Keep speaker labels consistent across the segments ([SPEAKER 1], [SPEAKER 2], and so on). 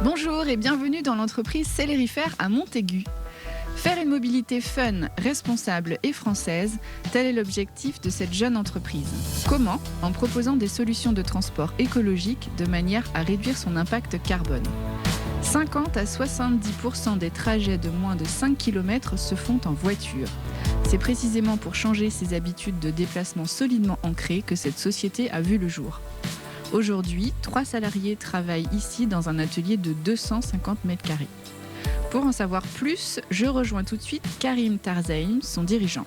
[SPEAKER 1] Bonjour et bienvenue dans l'entreprise Célérifère à Montaigu. Faire une mobilité fun, responsable et française, tel est l'objectif de cette jeune entreprise. Comment ? En proposant des solutions de transport écologiques de manière à réduire son impact carbone. 50 à 70% des trajets de moins de 5 km se font en voiture. C'est précisément pour changer ses habitudes de déplacement solidement ancrées que cette société a vu le jour. Aujourd'hui, 3 salariés travaillent ici dans un atelier de 250 m². Pour en savoir plus, je rejoins tout de suite Karim Tarzaim, son dirigeant.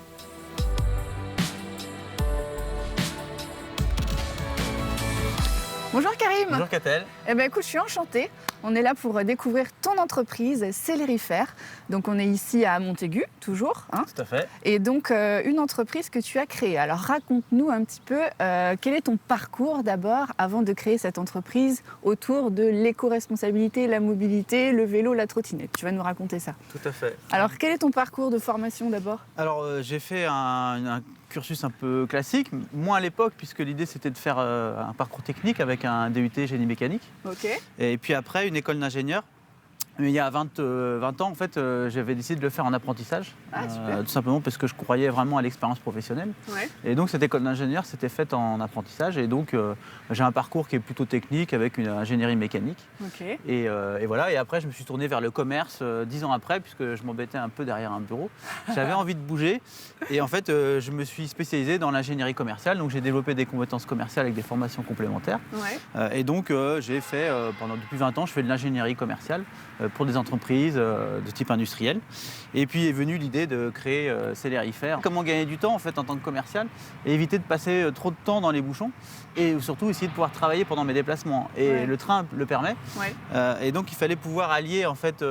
[SPEAKER 1] Bonjour Karim.
[SPEAKER 2] Bonjour Catel.
[SPEAKER 1] Écoute, je suis enchantée. On est là pour découvrir ton entreprise Célérifère. Donc on est ici à Montaigu, toujours.
[SPEAKER 2] Tout à fait.
[SPEAKER 1] Et donc une entreprise que tu as créée. Alors raconte-nous un petit peu quel est ton parcours d'abord avant de créer cette entreprise autour de l'éco-responsabilité, la mobilité, le vélo, la trottinette. Tu vas nous raconter ça.
[SPEAKER 2] Tout à fait.
[SPEAKER 1] Alors quel est ton parcours de formation d'abord ?
[SPEAKER 2] Alors j'ai fait un cursus un peu classique, moins à l'époque puisque l'idée c'était de faire un parcours technique avec un DUT génie mécanique.
[SPEAKER 1] Ok.
[SPEAKER 2] Et puis après une école d'ingénieur. Mais il y a 20 ans, en fait, j'avais décidé de le faire en apprentissage, tout simplement parce que je croyais vraiment à l'expérience professionnelle.
[SPEAKER 1] Ouais.
[SPEAKER 2] Et donc cette école d'ingénieur s'était faite en apprentissage, et donc j'ai un parcours qui est plutôt technique avec une ingénierie mécanique.
[SPEAKER 1] Ok.
[SPEAKER 2] Et voilà. Et après, je me suis tourné vers le commerce 10 ans après, puisque je m'embêtais un peu derrière un bureau. J'avais envie de bouger, et en fait, je me suis spécialisé dans l'ingénierie commerciale. Donc j'ai développé des compétences commerciales avec des formations complémentaires.
[SPEAKER 1] Ouais.
[SPEAKER 2] Et donc j'ai fait depuis 20 ans, je fais de l'ingénierie commerciale pour des entreprises de type industriel. Et puis est venue l'idée de créer Célérifère. Comment gagner du temps en fait en tant que commercial et éviter de passer trop de temps dans les bouchons et surtout essayer de pouvoir travailler pendant mes déplacements. Et le train le permet.
[SPEAKER 1] Ouais.
[SPEAKER 2] Et donc il fallait pouvoir allier en fait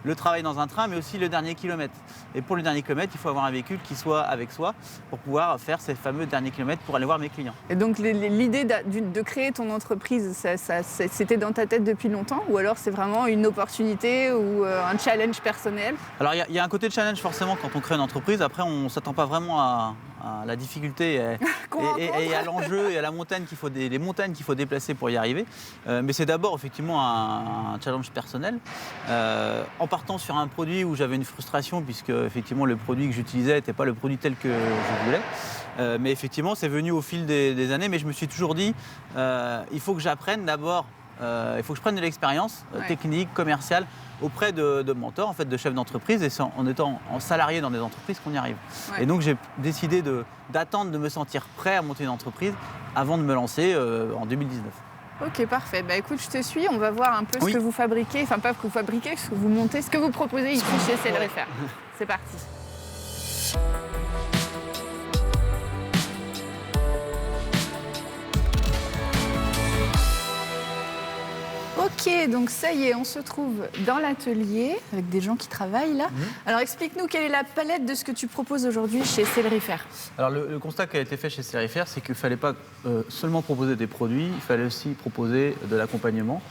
[SPEAKER 2] le travail dans un train, mais aussi le dernier kilomètre. Et pour le dernier kilomètre, il faut avoir un véhicule qui soit avec soi pour pouvoir faire ces fameux derniers kilomètres pour aller voir mes clients.
[SPEAKER 1] Et donc l'idée de créer ton entreprise, c'était dans ta tête depuis longtemps ou alors c'est vraiment une opportunité ou un challenge personnel ?
[SPEAKER 2] Alors il y a un côté de challenge forcément quand on crée une entreprise. Après, on ne s'attend pas vraiment à la difficulté et à l'enjeu et à la montagne les montagnes qu'il faut déplacer pour y arriver. Mais c'est d'abord effectivement un challenge personnel. En partant sur un produit où j'avais une frustration puisque effectivement le produit que j'utilisais n'était pas le produit tel que je voulais. Mais effectivement, c'est venu au fil des années. Mais je me suis toujours dit, il faut que j'apprenne d'abord. Il faut que je prenne de l'expérience technique, commerciale, auprès de mentors, en fait, de chefs d'entreprise, et c'est en étant salarié dans des entreprises qu'on y arrive. Ouais. Et donc j'ai décidé d'attendre de me sentir prêt à monter une entreprise avant de me lancer en 2019.
[SPEAKER 1] Ok, parfait. Écoute, je te suis. On va voir un peu ce que vous fabriquez. Enfin, pas ce que vous fabriquez, ce que vous montez, ce que vous proposez ici chez Célérifère. C'est parti. Ok, donc ça y est, on se trouve dans l'atelier avec des gens qui travaillent là. Alors explique-nous quelle est la palette de ce que tu proposes aujourd'hui chez Célérifère.
[SPEAKER 2] Alors le constat qui a été fait chez Célérifère, c'est qu'il ne fallait pas seulement proposer des produits, il fallait aussi proposer de l'accompagnement,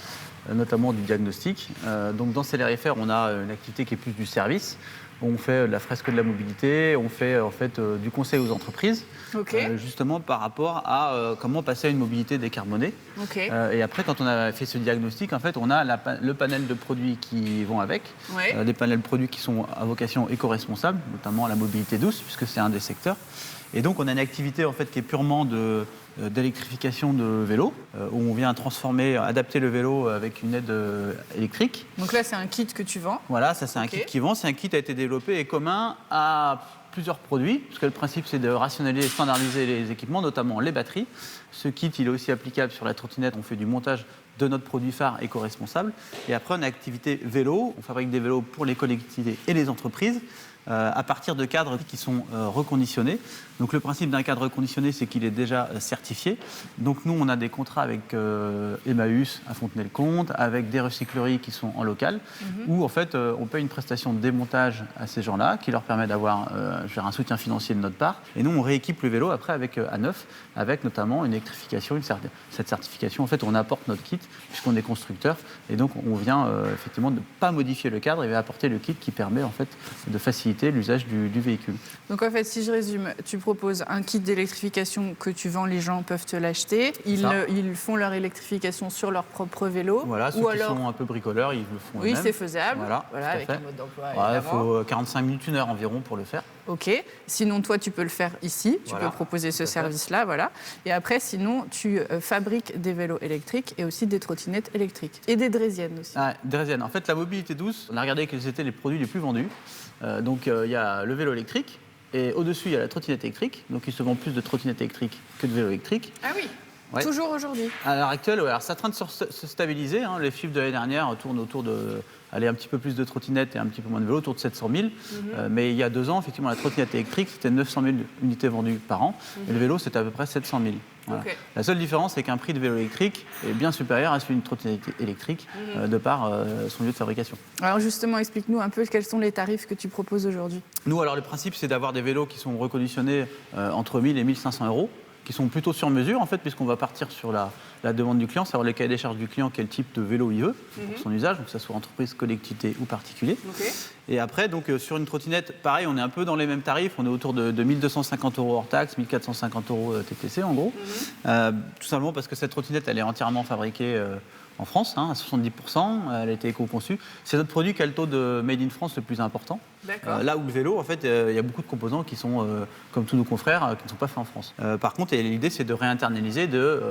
[SPEAKER 2] notamment du diagnostic. Donc dans Célérifère, on a une activité qui est plus du service. On fait de la fresque de la mobilité, on fait en fait du conseil aux entreprises, justement par rapport à comment passer à une mobilité décarbonée. Et après, quand on a fait ce diagnostic, en fait, on a le panel de produits qui vont avec, des panels de produits qui sont à vocation éco-responsable, notamment la mobilité douce, puisque c'est un des secteurs. Et donc, on a une activité en fait qui est purement d'électrification de vélo, où on vient adapter le vélo avec une aide électrique.
[SPEAKER 1] Donc là, c'est un kit que tu vends.
[SPEAKER 2] Voilà, ça c'est un kit qui vend. C'est un kit qui a été développé et commun à plusieurs produits, parce que le principe c'est de rationaliser et standardiser les équipements, notamment les batteries. Ce kit, il est aussi applicable sur la trottinette. On fait du montage de notre produit phare éco-responsable. Et après, on a activité vélo. On fabrique des vélos pour les collectivités et les entreprises. À partir de cadres qui sont reconditionnés. Donc le principe d'un cadre reconditionné, c'est qu'il est déjà certifié. Donc nous, on a des contrats avec Emmaüs à Fontenay-le-Comte, avec des recycleries qui sont en local, où en fait on paye une prestation de démontage à ces gens-là, qui leur permet d'avoir un soutien financier de notre part. Et nous, on rééquipe le vélo après à neuf, avec notamment une électrification. Cette certification, en fait, on apporte notre kit, puisqu'on est constructeur. Et donc on vient effectivement ne pas modifier le cadre et apporter le kit qui permet en fait de faciliter faciliter l'usage du véhicule.
[SPEAKER 1] Donc en fait, si je résume, tu proposes un kit d'électrification que tu vends, les gens peuvent te l'acheter. Ils font leur électrification sur leur propre vélo.
[SPEAKER 2] Voilà, ceux qui sont un peu bricoleurs, ils le font eux-mêmes.
[SPEAKER 1] Oui, c'est faisable.
[SPEAKER 2] Voilà,
[SPEAKER 1] avec un mode d'emploi.
[SPEAKER 2] Il faut 45 minutes, 1 heure environ pour le faire.
[SPEAKER 1] Ok. Sinon, toi, tu peux le faire ici. Tu peux proposer ce service-là, voilà. Et après, sinon, tu fabriques des vélos électriques et aussi des trottinettes électriques. Et des draisiennes aussi.
[SPEAKER 2] Ah, draisiennes. En fait, la mobilité douce, on a regardé quels étaient les produits les plus vendus. Donc, il y a le vélo électrique. Et au-dessus, il y a la trottinette électrique. Donc, il se vend plus de trottinettes électriques que de vélos électriques.
[SPEAKER 1] Ah oui.
[SPEAKER 2] Ouais.
[SPEAKER 1] Toujours aujourd'hui.
[SPEAKER 2] À l'heure actuelle, alors c'est en train de se stabiliser. Les chiffres de l'année dernière tournent autour de un petit peu plus de trottinettes et un petit peu moins de vélos, autour de 700 000. Mais il y a 2 ans, effectivement, la trottinette électrique, c'était 900 000 unités vendues par an. Et le vélo, c'était à peu près 700 000. Voilà. Okay. La seule différence, c'est qu'un prix de vélo électrique est bien supérieur à celui d'une trottinette électrique, de par son lieu de fabrication.
[SPEAKER 1] Alors justement, explique-nous un peu quels sont les tarifs que tu proposes aujourd'hui.
[SPEAKER 2] Nous, alors le principe, c'est d'avoir des vélos qui sont reconditionnés entre 1 000 et 1 500 euros, qui sont plutôt sur mesure, en fait, puisqu'on va partir sur la demande du client, savoir le cahier des charges du client, quel type de vélo il veut pour son usage, donc que ce soit entreprise, collectivité ou particulier. Okay. Et après, donc, sur une trottinette, pareil, on est un peu dans les mêmes tarifs, on est autour de 1 250 euros hors taxe, 1 450 euros TTC en gros, tout simplement parce que cette trottinette, elle est entièrement fabriquée en France, à 70%, elle a été éco-conçue. C'est notre produit qui a le taux de Made in France le plus important. Là où le vélo, en fait, il y a beaucoup de composants qui sont, comme tous nos confrères, qui ne sont pas faits en France. Par contre, l'idée, c'est de réinternaliser, de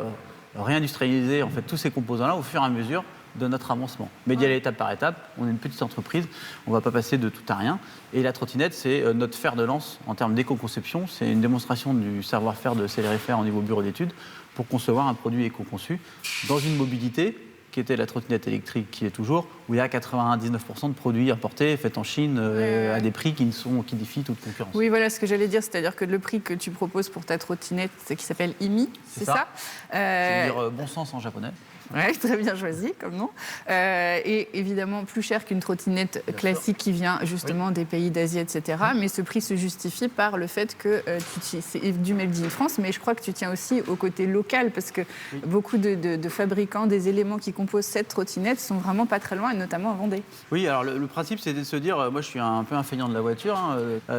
[SPEAKER 2] réindustrialiser en fait, tous ces composants-là au fur et à mesure de notre avancement. Mais d'y aller étape par étape, on est une petite entreprise, on ne va pas passer de tout à rien. Et la trottinette, c'est notre fer de lance en termes d'éco-conception. C'est une démonstration du savoir-faire de Célérifer au niveau bureau d'études pour concevoir un produit éco-conçu dans une mobilité qui était la trottinette électrique, qui est toujours, où il y a 99% de produits importés, faits en Chine, à des prix qui défient toute concurrence.
[SPEAKER 1] Oui, voilà ce que j'allais dire, c'est-à-dire que le prix que tu proposes pour ta trottinette, c'est qui s'appelle IMI, c'est ça
[SPEAKER 2] C'est-à-dire bon sens en japonais.
[SPEAKER 1] Oui, très bien choisi comme nom. Et évidemment, plus cher qu'une trottinette classique qui vient justement des pays d'Asie, etc. Mais ce prix se justifie par le fait que c'est du Made in France, mais je crois que tu tiens aussi au côté local, parce que beaucoup de fabricants des éléments qui composent cette trottinette sont vraiment pas très loin, et notamment à Vendée.
[SPEAKER 2] Oui, alors le principe, c'est de se dire, moi je suis un peu un feignant de la voiture,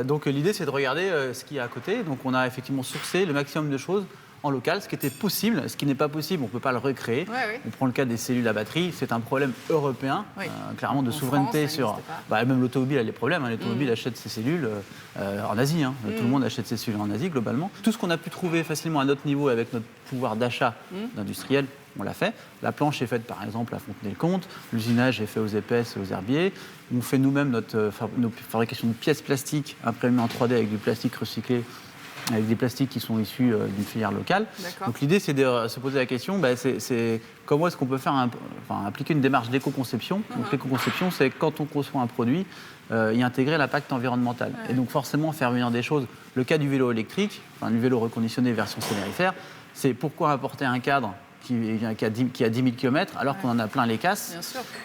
[SPEAKER 2] donc l'idée c'est de regarder ce qu'il y a à côté. Donc on a effectivement sourcé le maximum de choses en local, ce qui était possible, ce qui n'est pas possible, on ne peut pas le recréer. On prend le cas des cellules à batterie, c'est un problème européen, clairement de souveraineté
[SPEAKER 1] France,
[SPEAKER 2] sur... même l'automobile a des problèmes, l'automobile achète ses cellules en Asie, tout le monde achète ses cellules en Asie globalement. Tout ce qu'on a pu trouver facilement à notre niveau avec notre pouvoir d'achat d'industriel, on l'a fait. La planche est faite par exemple à Fontenay-le-Comte, l'usinage est fait aux épaisses et aux herbiers. On fait nous-mêmes notre fabrication de pièces plastiques imprimées en 3D avec du plastique recyclé, avec des plastiques qui sont issus d'une filière locale. Donc l'idée, c'est de se poser la question, c'est comment est-ce qu'on peut faire appliquer une démarche d'éco-conception. Donc l'éco-conception, c'est quand on conçoit un produit, y intégrer l'impact environnemental. Et donc forcément faire venir des choses. Le cas du vélo électrique, du vélo reconditionné version Célérifer, c'est pourquoi apporter un cadre qui a 10 000 km, alors qu'on en a plein les casses,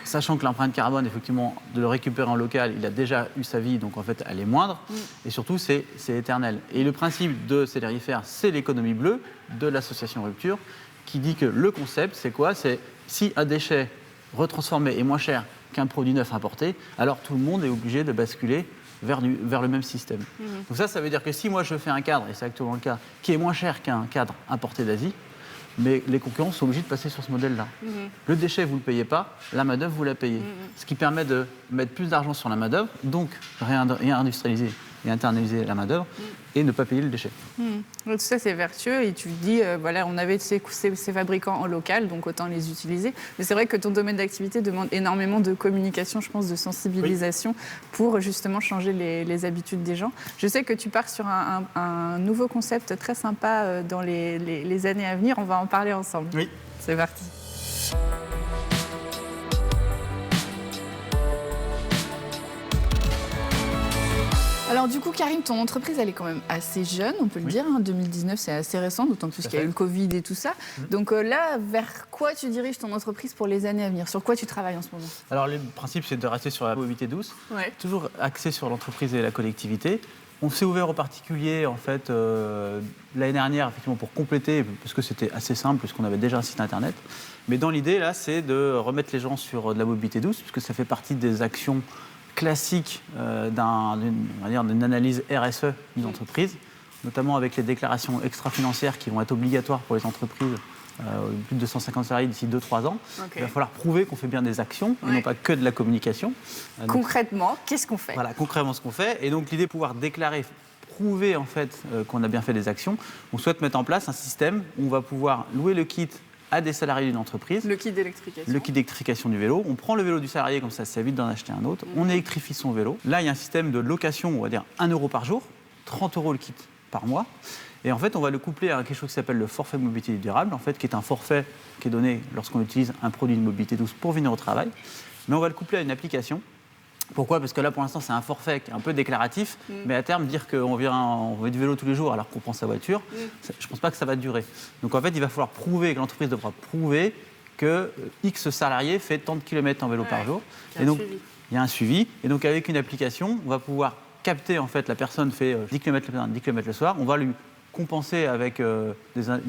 [SPEAKER 2] sachant que l'empreinte carbone, effectivement, de le récupérer en local, il a déjà eu sa vie, donc en fait, elle est moindre, et surtout, c'est éternel. Et le principe de Célérifer, c'est l'économie bleue de l'association Rupture, qui dit que le concept, c'est quoi ? C'est si un déchet retransformé est moins cher qu'un produit neuf importé, alors tout le monde est obligé de basculer vers le même système. Donc ça veut dire que si moi, je fais un cadre, et c'est actuellement le cas, qui est moins cher qu'un cadre importé d'Asie, mais les concurrents sont obligés de passer sur ce modèle-là. Le déchet, vous ne le payez pas, la main-d'œuvre, vous la payez. Ce qui permet de mettre plus d'argent sur la main-d'œuvre, donc réindustrialiser et internaliser la main-d'œuvre et ne pas payer le déchet.
[SPEAKER 1] Donc ça, c'est vertueux. Et tu dis, on avait ces fabricants en local, donc autant les utiliser. Mais c'est vrai que ton domaine d'activité demande énormément de communication, je pense, de sensibilisation pour justement changer les habitudes des gens. Je sais que tu pars sur un nouveau concept très sympa dans les années à venir. On va en parler ensemble.
[SPEAKER 2] Oui.
[SPEAKER 1] C'est parti. Alors du coup, Karim, ton entreprise, elle est quand même assez jeune, on peut le dire. 2019, c'est assez récent, d'autant plus qu'il y a eu le Covid et tout ça. Donc là, vers quoi tu diriges ton entreprise pour les années à venir ? Sur quoi tu travailles en ce moment ?
[SPEAKER 2] Alors le principe, c'est de rester sur la mobilité douce, toujours axé sur l'entreprise et la collectivité. On s'est ouvert aux particuliers, en fait, l'année dernière, effectivement, pour compléter, parce que c'était assez simple, puisqu'on avait déjà un site internet. Mais dans l'idée, là, c'est de remettre les gens sur de la mobilité douce, puisque ça fait partie des actions classique d'une analyse RSE d'une entreprise, notamment avec les déclarations extra-financières qui vont être obligatoires pour les entreprises plus de 250 salariés d'ici 2-3 ans. Il va falloir prouver qu'on fait bien des actions et non pas que de la communication.
[SPEAKER 3] Concrètement, qu'est-ce qu'on fait ?
[SPEAKER 2] Voilà, concrètement ce qu'on fait. Et donc l'idée de pouvoir déclarer, prouver en fait qu'on a bien fait des actions. On souhaite mettre en place un système où on va pouvoir louer le kit à des salariés d'une entreprise.
[SPEAKER 3] Le kit d'électrification.
[SPEAKER 2] Le kit d'électrification du vélo. On prend le vélo du salarié, comme ça évite d'en acheter un autre. On électrifie son vélo. Là, il y a un système de location, on va dire 1 € par jour, 30 € le kit par mois. Et en fait, on va le coupler à quelque chose qui s'appelle le forfait mobilité durable, en fait, qui est un forfait qui est donné lorsqu'on utilise un produit de mobilité douce pour venir au travail. Mais on va le coupler à une application. Pourquoi ? Parce que là, pour l'instant, c'est un forfait qui est un peu déclaratif, mais à terme, dire qu'on veut du vélo tous les jours alors qu'on prend sa voiture, je ne pense pas que ça va durer. Donc en fait, il va falloir prouver, que l'entreprise devra prouver que X salarié fait tant de kilomètres en vélo par jour. Et donc, il y a un suivi. Et donc, avec une application, on va pouvoir capter, en fait, la personne fait 10 km le matin, 10 km le soir. On va lui compenser avec une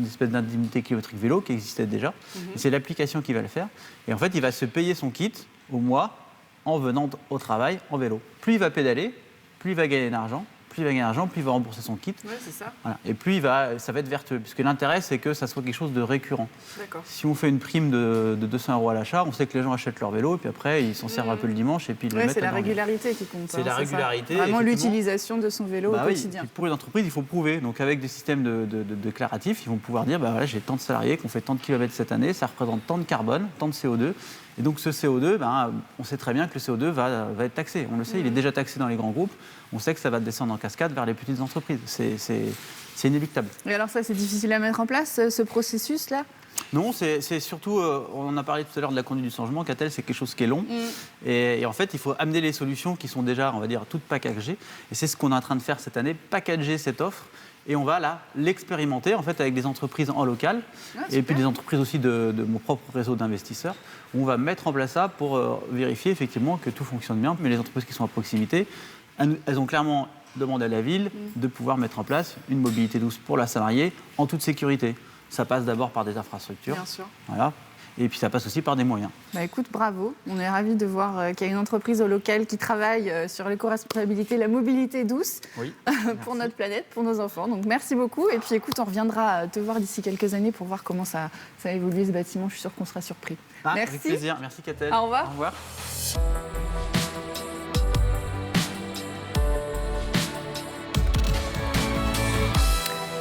[SPEAKER 2] espèce d'indemnité kilométrique vélo qui existait déjà. Et c'est l'application qui va le faire. Et en fait, il va se payer son kit au mois en venant au travail en vélo. Plus il va pédaler, plus il va gagner d'argent, plus il va rembourser son kit.
[SPEAKER 3] Oui, c'est ça.
[SPEAKER 2] Voilà. Et plus ça va être vertueux, puisque l'intérêt, c'est que ça soit quelque chose de récurrent.
[SPEAKER 3] D'accord.
[SPEAKER 2] Si on fait une prime de 200 € à l'achat, on sait que les gens achètent leur vélo, et puis après, ils s'en servent un peu le dimanche, et puis ils le mettent
[SPEAKER 3] c'est la régularité qui compte.
[SPEAKER 2] C'est la régularité.
[SPEAKER 3] Vraiment l'utilisation de son vélo au quotidien.
[SPEAKER 2] Oui. Pour les entreprises, il faut prouver. Donc avec des systèmes de déclaratifs, ils vont pouvoir dire, j'ai tant de salariés qui ont fait tant de kilomètres cette année, ça représente tant de carbone, tant de CO2. Et donc ce CO2, on sait très bien que le CO2 va être taxé. On le sait, il est déjà taxé dans les grands groupes. On sait que ça va descendre en cascade vers les petites entreprises. C'est inéluctable.
[SPEAKER 3] Et alors ça, c'est difficile à mettre en place, ce processus-là ?
[SPEAKER 2] Non, c'est surtout, on a parlé tout à l'heure de la conduite du changement, Catel, c'est quelque chose qui est long. Et en fait, il faut amener les solutions qui sont déjà, on va dire, toutes packagées. Et c'est ce qu'on est en train de faire cette année, packager cette offre. Et on va là l'expérimenter en fait avec des entreprises en local et puis des entreprises aussi de mon propre réseau d'investisseurs. On va mettre en place ça pour vérifier effectivement que tout fonctionne bien. Mais les entreprises qui sont à proximité, elles ont clairement demandé à la ville de pouvoir mettre en place une mobilité douce pour la salariée en toute sécurité. Ça passe d'abord par des infrastructures.
[SPEAKER 3] Bien sûr.
[SPEAKER 2] Voilà. Et puis ça passe aussi par des moyens.
[SPEAKER 3] Écoute, bravo. On est ravis de voir qu'il y a une entreprise au local qui travaille sur l'éco-responsabilité, la mobilité douce pour notre planète, pour nos enfants. Donc merci beaucoup. Et puis écoute, on reviendra te voir d'ici quelques années pour voir comment ça a évolué ce bâtiment. Je suis sûre qu'on sera surpris. Merci.
[SPEAKER 2] Avec plaisir. Merci Catel.
[SPEAKER 3] Au revoir.
[SPEAKER 2] Au revoir.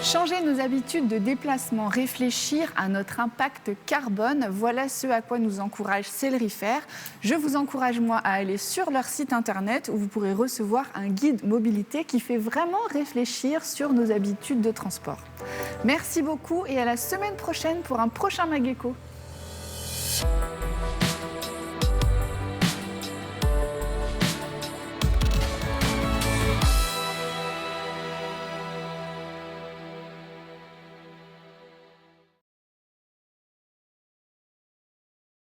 [SPEAKER 1] Changer nos habitudes de déplacement, réfléchir à notre impact carbone, voilà ce à quoi nous encourage Célérifère. Je vous encourage, moi, à aller sur leur site internet où vous pourrez recevoir un guide mobilité qui fait vraiment réfléchir sur nos habitudes de transport. Merci beaucoup et à la semaine prochaine pour un prochain Mageco.